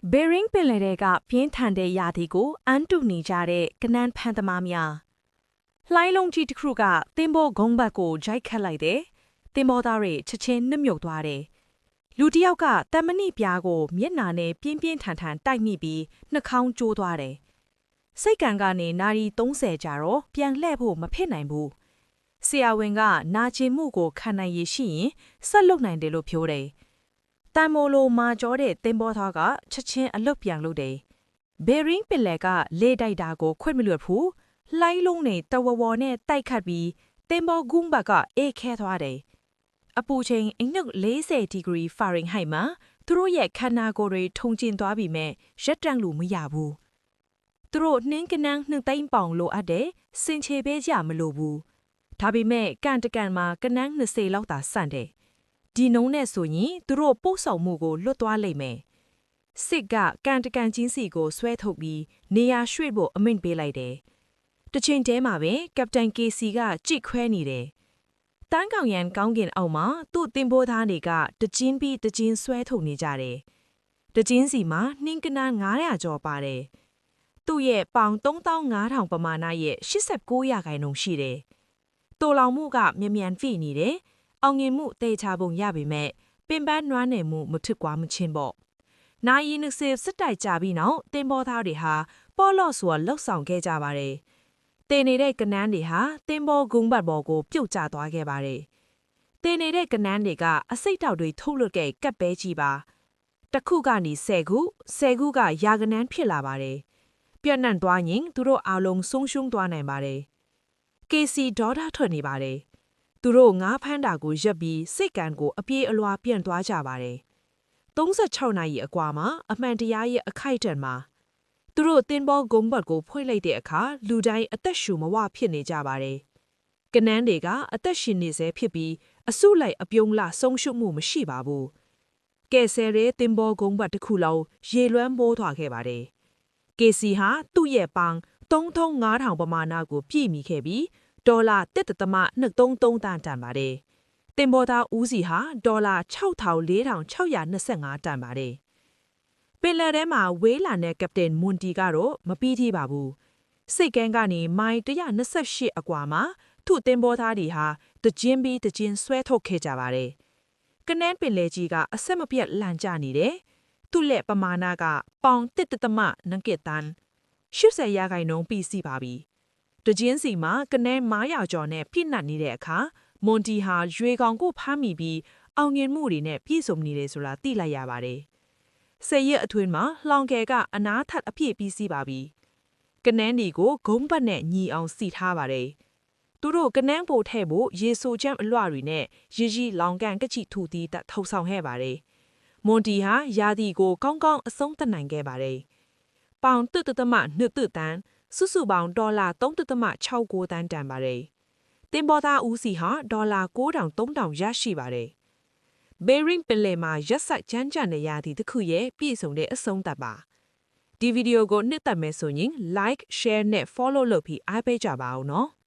ဘေရင်းပင်လယ်ထဲကပြင်းထန်တဲ့ရာသီကိုအန်တုနေကြတဲ့ကနန်းဖန်သမားများလှိုင်းလုံးကြီးတစ်ခုကသင်္ဘောဂုံးဘက်ကိုဂျိုက်ခတ်လိုက်တယ်သင်္ဘောသားတွေချက်ချင်းနှမြုပ်သွားတယ်လူတစ်ယောက်ကတမဏိပြားကိုမျက်နှာနဲ့ပြင်းပြင်းထန်ထန်တိုက်မိပြီးနှာခေါင်းကျိုးသွားတယ်စိတ်ကံကနေနာရီ30ကြာတော့ပြန်လှည့်ဖို့မဖြစ်နိုင်ဘူးဆရာဝန်ကနာကျင်မှုကိုခံနိုင်ရရှိရင်ဆက်လုပ်နိုင်တယ်လို့ပြောတယ်တန်မိုလိုမာကျော်တဲ့သင်္ဘောသားကချက်ချင်းအလုတ်ပြန်လုပ်တယ်။ဘေရင်းပင်လယ်ကလေတိုက်တာကိုခွင့်မလွတ်ဘူး။လှိုင်းလုံးနဲ့တဝဝနဲ့တိုက်ခတ်ပြီးသင်္ဘောဂုံးဘက်ကအေးခဲသွားတယ်။အပူချိန်အနုတ်40ဒီဂရီဖာရင်ဟိုက်မှာသူတို့ရဲ့ခန္ဓာကိုယ်တွေထုံကျင်သွားပြီမဲ့ရက်တန့်လို့မရဘူး။သူတို့နှင်းကနန်း2သိန်းပေါင်လိုအပ်တယ်။စင်ချေပေးကြမလိုဘူး။ဒါပေမဲ့ကန်တကန်မှာကနန်း20လောက်သာဆန့်တယ်။ဒီနှုံးနဲ့ဆိုရင်သူတို့ပို့ဆောင်မှုကိုလွတ်သွားလိမ့်မယ်။စစ်ကကန်တကန်ချင်းစီကိုဆွဲထုတ်ပြီးနေရာရွှေ့ဖို့အမိန့်ပေးလိုက်တယ်။တစ်ချိန်တည်းမှာပဲကပတိန် KC ကကြိတ်ခွဲနေတယ်။တန်းကောင်ရန်ကောင်းကင်အောက်မှာသူ့တင်ပိုးသားတွေကတကျင်းပြီးတကျင်းဆွဲထုတ်နေကြတယ်။တကျင်းစီမှာနှင်းကနန်း900ကျော်ပါတယ်။သူ့ရဲ့ပေါင်3500ပမာဏရဲ့89%ရှိတယ်။တိုလောင်မှုကမြန်ဖိနေတယ်။အောင်ငင်မှုတေချပုံရပေမဲ့ပင်ပန်းနွမ်းနယ်မှုမထွတ်ကွာမချင်းပေါ့။နာယီ20စစ်တိုက်ကြပြီးနောက်တင်ပေါ်သားတွေဟာပေါ်လော့ဆိုလှုပ်ဆောင်ခဲ့ကြပါတယ်။တင်နေတဲ့ကနန်းတွေဟာတင်ပေါ်ဂုံဘတ်ဘော်ကိုပြုတ်ကျသွားခဲ့ပါတယ်။တင်နေတဲ့ကနန်းတွေကအစိတ်တောက်တွေထုတ်လွတ်ခဲ့ကပ်ပဲကြီးပါ။တစ်ခုကနေ10ခုကရာကနန်းဖြစ်လာပါတယ်။ပြန့်နှံ့သွားရင်သူတို့အားလုံးဆုံးရှုံးသွားနိုင်ပါတယ်။ KC ဒေါ်တာထွက်နေပါတယ်။သူတို့ငါးဖမ်းတာကိုရပ်ပြီးစိတ်ကံကိုအပြေးအလွှာပြန့်သွားကြပါတယ်။36နာရီအကွာမှာအမှန်တရားရဲ့အခိုက်အတန့်မှာသူတို့တင်ပေါ်ဂုံဘတ်ကိုဖွင့်လိုက်တဲ့အခါလူတိုင်းအသက်ရှူမဝဖြစ်နေကြပါတယ်။ကနန်းတွေကအသက်ရှင်နေစေဖြစ်ပြီးအစုလိုက်အပြုံးလဆုံးရှုံးမှုမရှိပါဘူး။ကဲဆယ်ရဲတင်ပေါ်ဂုံဘတ်တစ်ခုလုံးရေလွှမ်းမိုးသွားခဲ့ပါတယ်။ KC ဟာသူ့ရဲ့ပေါင်3500ပမာဏကိုပြည့်မီခဲ့ပြီးဒေါ်လာ1.233တန်ပါတယ်။တင်ပေါ်သားဦးစီဟာဒေါ်လာ64,625တန်ပါတယ်။ပင်လယ်ထဲမှာဝေးလာတဲ့ကပတိန်မွန်တီကတော့မပြီးသေးပါဘူး။စိတ်ကန်းကနေမိုင်128အကွာမှာသူ့တင်ပေါ်သားတွေဟာတကျင်းပြီးတကျင်းဆွဲထုတ်ခဲ့ကြပါတယ်။ကနန်းပင်လယ်ကြီးကအဆက်မပြတ်လန်ကျနေတယ်။သူ့လက်ပမာဏကပေါင်1.2နကတန်80%ပြီးစီးပါပြီ။တကျင်းစီမှာကနန်း900ကျော်နဲ့ပြည့်နှက်နေတဲ့အခါမွန်တီဟာရွေကောင်ကိုဖမ်းမိပြီးအောင်ငင်မှုတွေနဲ့ပြည့်စုံနေတယ်ဆိုတာသိလိုက်ရပါတယ်။ဆယ်ရက်အတွင်းမှာလှောင်ကယ်ကအနားထပ်အပြည့်ပြီးစီးပါပြီ။ကနန်းဒီကိုဂုံးပတ်နဲ့ညီအောင်စီထားပါတယ်။သူတို့ကနန်းပိုထဲဖို့ရေဆိုချမ်းအလွှတွေနဲ့ရီလောင်ကန်ကချီထူတီတထုံဆောင်ခဲ့ပါတယ်။မွန်တီဟာယာဒီကိုကောင်းကောင်းအဆုံးသတ်နိုင်ခဲ့ပါတယ်။ပေါင်1.2တန်စုစုပေါင်းဒေါ်လာ3.69တန်တန်ပါတယ်။တင်ပေါ်သားဦးစီဟာဒေါ်လာ9,300ရရှိပါတယ်။ဘေရင်းပင်လယ်မှာရက်ဆက်ကြမ်းကြမ်းတဲ့ရာသီတစ်ခုရဲ့ပြည့်စုံတဲ့အဆုံးသတ်ပါ။ဒီဗီဒီယိုကိုနှစ်သက်မယ်ဆိုရင် like, share နဲ့ follow လုပ်ပြီးအားပေးကြပါဦးနော်။